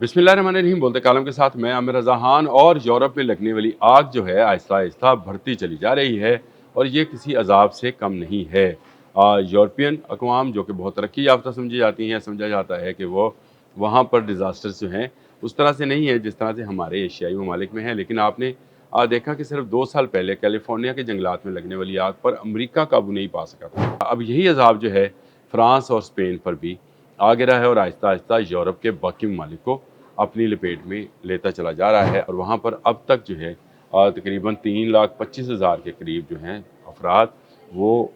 बिस्मिल्लाहिर्रहमानिर्रहीम बोलते कालम के साथ मैं आमिर रज़ा खान। और यूरोप में लगने वाली आग जो है आहिस्ता आहिस्ता बढ़ती चली जा रही है और ये किसी अजाब से कम नहीं है। यूरोपियन अक़वाम जो कि बहुत तरक्की याफ्ता समझी जाती हैं, समझा जाता है कि वो वहाँ पर डिज़ास्टर्स जो हैं उस तरह से नहीं है जिस तरह से हमारे एशियाई ममालिक में है। लेकिन आपने देखा कि सिर्फ 2 साल पहले कैलिफोर्निया के जंगलात में लगने वाली आग पर अमेरिका काबू नहीं पा सका था। अब यही अजाब जो है फ्रांस और स्पेन पर भी आ गिरा है और आहिस्ता आहिस्ता यूरोप के बाकी ममालिक को अपनी लपेट में लेता चला जा रहा है। और वहाँ पर अब तक जो है तकरीबन 3,25,000 के करीब जो हैं अफराद वो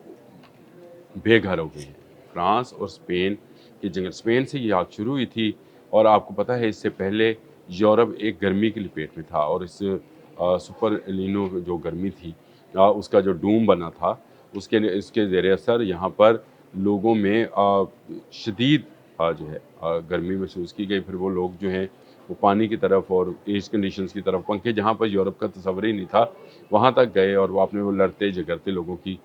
बेघर हो गए हैं। फ्रांस और स्पेन की जंग, स्पेन से ये आग शुरू हुई थी और आपको पता है इससे पहले यूरोप एक गर्मी की लपेट में था और इस सुपर एलिनो जो गर्मी थी उसका जो डूम बना था उसके इसके ज़ेर असर यहाँ पर लोगों में शदीद जो है गर्मी महसूस की गई। फिर वो लोग जो हैं वो पानी की तरफ और एयर कंडीशंस की तरफ, पंखे जहाँ पर यूरोप का तस्वर ही नहीं था वहाँ तक गए और वो आपने वो लड़ते झगड़ते लोगों की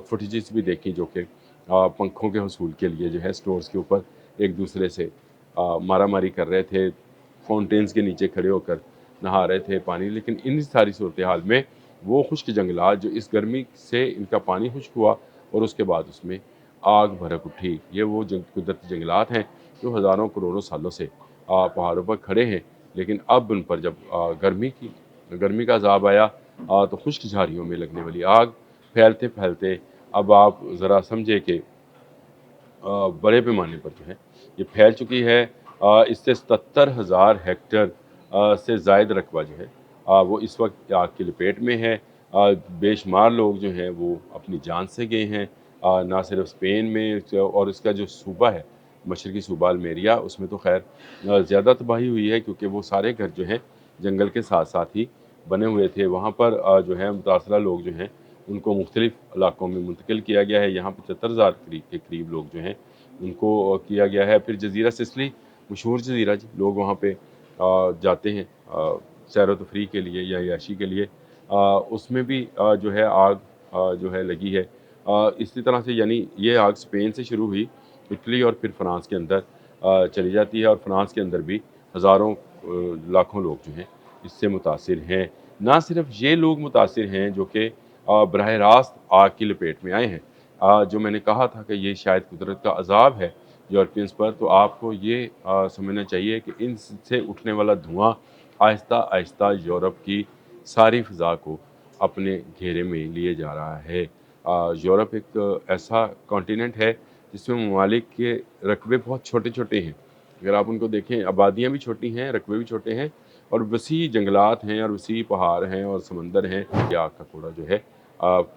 फुटेजेस भी देखी जो कि पंखों के हसूल के लिए जो है स्टोर्स के ऊपर एक दूसरे से मारा मारी कर रहे थे, फाउंटेन्स के नीचे खड़े होकर नहा रहे थे पानी। लेकिन इन सारी सूरत हाल में वो खुश्क जंगलात जो इस गर्मी से इनका पानी खुश्क हुआ और उसके बाद उसमें आग भड़क उठी। ये वो कुदरती जंगलात हैं जो हज़ारों करोड़ों सालों से पहाड़ों पर खड़े हैं। लेकिन अब उन पर जब गर्मी का अज़ाब आया तो खुश्क झाड़ियों में लगने वाली आग फैलते फैलते अब आप ज़रा समझे कि बड़े पैमाने पर जो है ये फैल चुकी है। इससे 77,000 हेक्टेयर से ज़ायद रकबा जो है वो इस वक्त आग की लपेट में है। बेशुमार लोग जो हैं वो अपनी जान से गए हैं। ना सिर्फ स्पेन में और इसका जो सूबा है मशरकी सूबा अल्मेरिया उसमें तो खैर ज़्यादा तबाही हुई है क्योंकि वो सारे घर जो हैं जंगल के साथ साथ ही बने हुए थे। वहाँ पर जो है मुतासरा लोग जो हैं उनको मुख्तलिफ़ इलाकों में मुंतकिल किया गया है। यहाँ 75,000 के करीब लोग जो हैं उनको किया गया है। फिर जज़ीरा सिसिली मशहूर जज़ीरा जी, लोग वहाँ पे जाते हैं सैर व तफरीह के लिए या याशी के लिए। उसमें भी जो है आग जो है लगी है। इसी तरह से यानी ये आग स्पेन से शुरू हुई, इटली और फिर फ्रांस के अंदर चली जाती है और फ्रांस के अंदर भी हज़ारों लाखों लोग जो हैं इससे मुतासिर हैं। ना सिर्फ ये लोग मुतासिर हैं जो कि बराह रास्त आग की लपेट में आए हैं। जो मैंने कहा था कि ये शायद कुदरत का अज़ाब है यूरोपियंस पर, तो आपको ये समझना चाहिए कि इनसे उठने वाला धुआं आहिस्ता आहिस्ता यूरोप की सारी फ़िज़ा को अपने घेरे में लिए जा रहा है। यूरोप एक ऐसा कॉन्टिनेंट है जिसमें ममालिक के रकबे बहुत छोटे छोटे हैं। अगर आप उनको देखें आबादियाँ भी छोटी हैं, रकबे भी छोटे हैं और वसी जंगलात हैं और वसी पहाड़ हैं और समंदर हैं। ये आग का कोड़ा जो है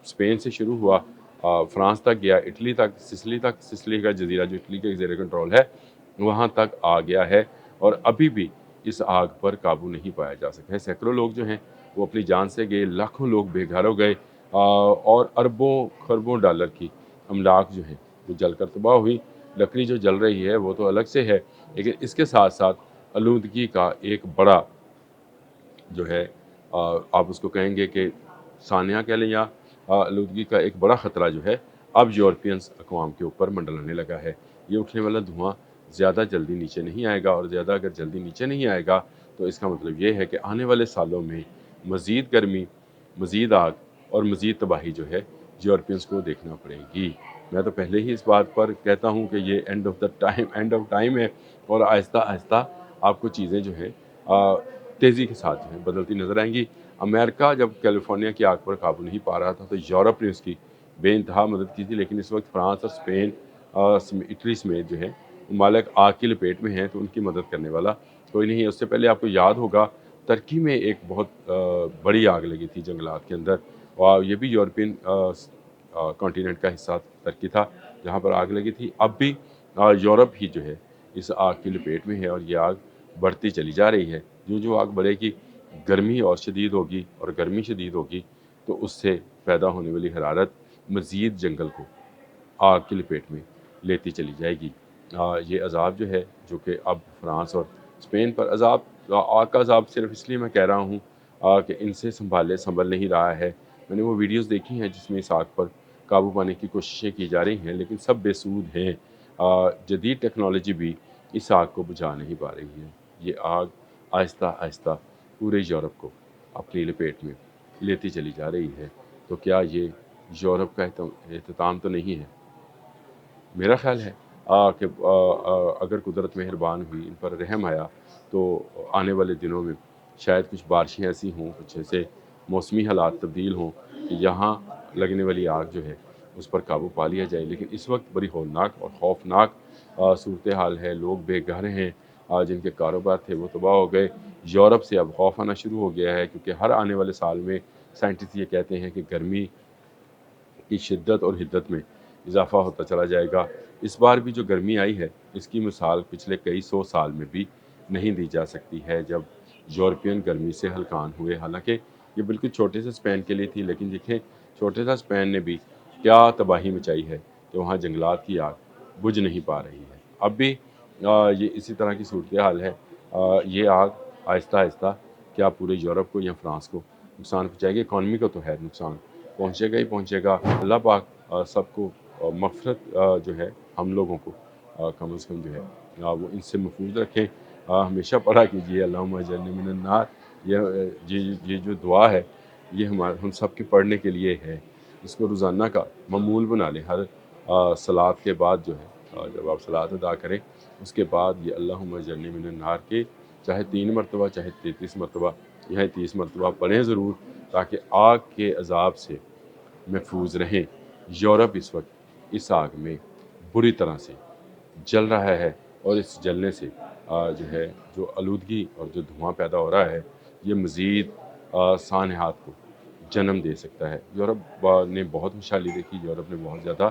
स्पेन से शुरू हुआ, फ्रांस तक गया, इटली तक, सिसिली का जज़ीरा जो इटली के ज़ेर कंट्रोल है वहाँ तक आ गया है और अभी भी इस आग पर काबू नहीं पाया जा सका है। सैकड़ों लोग जो हैं वो अपनी जान से गए, लाखों लोग बेघर हो गए और अरबों खरबों डॉलर की अमलाक जो है वो जलकर तबाह हुई। लकड़ी जो जल रही है वो तो अलग से है, लेकिन इसके साथ साथ आलूदगी का एक बड़ा जो है आप उसको कहेंगे कि सानिया कह लें या आलूदगी का एक बड़ा ख़तरा जो है अब यूरोपियंस अक़वाम के ऊपर मंडलाने लगा है। ये उठने वाला धुआं ज़्यादा जल्दी नीचे नहीं आएगा और ज़्यादा अगर जल्दी नीचे नहीं आएगा तो इसका मतलब ये है कि आने वाले सालों में मज़ीद गर्मी, मज़ीद आग और मज़ीद तबाही जो है यूरोपियंस को देखना पड़ेगी। मैं तो पहले ही इस बात पर कहता हूँ कि ये एंड ऑफ टाइम है और आहिस्ता आहिस्ता आपको चीज़ें जो हैं तेज़ी के साथ जो है बदलती नज़र आएंगी। अमेरिका जब कैलिफोर्निया की आग पर काबू नहीं पा रहा था तो यूरोप ने उसकी बेइंतहा मदद की थी। लेकिन इस वक्त फ्रांस और स्पेन इटली समेत जो है ममालिक आग की लपेट में हैं तो उनकी मदद करने वाला कोई नहीं है। उससे पहले आपको याद होगा तुर्की में एक बहुत बड़ी आग लगी थी जंगलात के अंदर और ये भी यूरोपियन कॉन्टिनेंट का हिस्सा तुर्की था जहाँ पर आग लगी थी। अब भी यूरोप ही जो है इस आग की लपेट में है और ये आग बढ़ती चली जा रही है। जो आग बढ़ेगी गर्मी और शदीद होगी और गर्मी शदीद होगी तो उससे पैदा होने वाली हरारत मज़ीद जंगल को आग की लपेट में लेती चली जाएगी। ये अज़ाब जो है जो कि अब फ्रांस और स्पेन पर आग का अज़ाब सिर्फ इसलिए मैं कह रहा हूँ कि इनसे संभल नहीं रहा है। मैंने वो वीडियोज़ देखी हैं जिसमें इस आग पर काबू पाने की कोशिशें की जा रही हैं लेकिन सब बेसूद हैं। जदीद टेक्नोलॉजी भी इस आग को बुझा नहीं पा रही है। یہ آگ آہستہ آہستہ پورے یورپ کو اپنی لپیٹ میں لیتی چلی جا رہی ہے، تو کیا یہ یورپ کا اختتام تو نہیں ہے؟ میرا خیال ہے کہ اگر قدرت مہربان ہوئی، ان پر رحم آیا، تو آنے والے دنوں میں شاید کچھ بارشیں ایسی ہوں، کچھ ایسے موسمی حالات تبدیل ہوں کہ یہاں لگنے والی آگ جو ہے اس پر قابو پا لیا جائے۔ لیکن اس وقت بڑی ہولناک اور خوفناک صورتحال ہے، لوگ بے گھر ہیں، جن کے کاروبار تھے وہ تباہ ہو گئے۔ یورپ سے اب خوف آنا شروع ہو گیا ہے، کیونکہ ہر آنے والے سال میں سائنٹسٹ یہ کہتے ہیں کہ گرمی کی شدت اور حدت میں اضافہ ہوتا چلا جائے گا۔ اس بار بھی جو گرمی آئی ہے اس کی مثال پچھلے کئی سو سال میں بھی نہیں دی جا سکتی ہے، جب یورپین گرمی سے ہلکان ہوئے۔ حالانکہ یہ بالکل چھوٹے سے اسپین کے لیے تھی، لیکن دیکھیں چھوٹے سا اسپین نے بھی کیا تباہی مچائی ہے کہ وہاں جنگلات کی آگ بجھ نہیں پا رہی ہے۔ اب بھی یہ اسی طرح کی صورتحال ہے۔ یہ آگ آہستہ آہستہ کیا پورے یورپ کو یا فرانس کو نقصان پہنچائے گی؟ اکانومی کو تو ہے نقصان پہنچے گا ہی پہنچے گا۔ اللہ پاک سب کو مغفرت جو ہے ہم لوگوں کو کم از کم جو ہے وہ ان سے محفوظ رکھیں۔ ہمیشہ پڑھا کیجیے اللہم اجرنی من النار۔ یہ جو دعا ہے یہ ہم سب کے پڑھنے کے لیے ہے، اس کو روزانہ کا معمول بنا لیں۔ ہر صلاۃ کے بعد جو ہے جب آپ صلاۃ ادا کریں اس کے بعد یہ اللہم اجرنی من النار کے چاہے 3 مرتبہ چاہے 33 مرتبہ یا 30 مرتبہ پڑھیں ضرور، تاکہ آگ کے عذاب سے محفوظ رہیں۔ یورپ اس وقت اس آگ میں بری طرح سے جل رہا ہے، اور اس جلنے سے جو ہے جو آلودگی اور جو دھواں پیدا ہو رہا ہے یہ مزید سانحات کو جنم دے سکتا ہے۔ یورپ نے بہت خوشحالی دیکھی، یورپ نے بہت زیادہ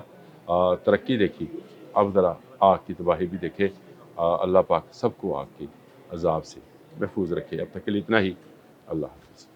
ترقی دیکھی، اب ذرا آگ کی تباہی بھی دیکھے۔ اللہ پاک سب کو آگ کے عذاب سے محفوظ رکھے۔ اب تک کے لیے اتنا ہی۔ اللہ حافظ۔